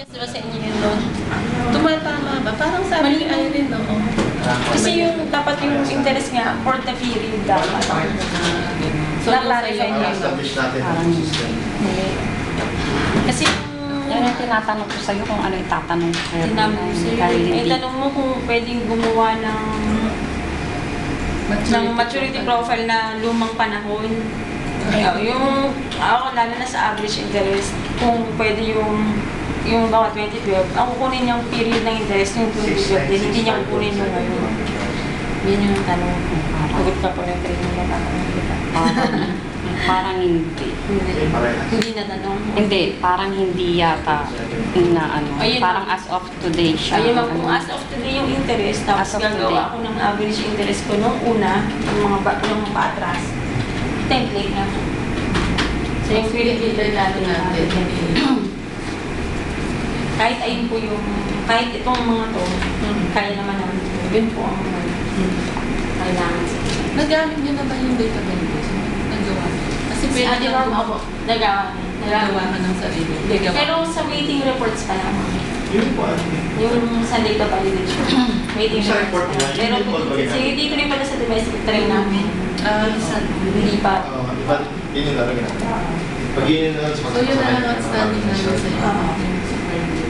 Diba sa inyo yun doon? Tumatama ba? Parang sabi ni Irene, oo. Kasi yung dapat yung interest nga for the period dapat. So, Na-clarify yung niya. establish natin ang system. Kasi Yan ang tinatanong ko sa'yo kung ano yung tatanong ko. tinanong ko sa'yo, tanong mo kung pwedeng gumawa ng maturity profile na lumang panahon. Yung ako lalo na sa average interest, kung pwede yung bawat 2012, ang kukunin yung period ng interest yung 2012 din, hindi niya kukunin yung ngayon. Yun yung tanong. Sagot ka po ng training na tatanong kita. Parang hindi. Hindi na tanong. Hindi, parang hindi yata na ano. Ayun. Parang as of today siya. Ayun lang, kung as of today yung interest, tapos As of today. gagawa ako ng average interest ko nung una, yung paatras, template na. So yung period natin kahit ayun po yung, kahit itong mga to, kaya naman namin. Yun po ang kailangan sa Nagamit niyo na ba yung database? Nagawa niyo? Kasi pwede Di ba ako, nagawa nagawa ka ng sarili. Pero sa waiting reports pa lang. Yun po. Yung sa data validation. Waiting Sa reports pa lang. report Pero yun yung report sige, dito rin pala sa domestic try namin. Hindi pa. Iba, yun yung lalagyan natin. Pag yun yung So yun na lang outstanding namin sa inyo. Oo. Yung super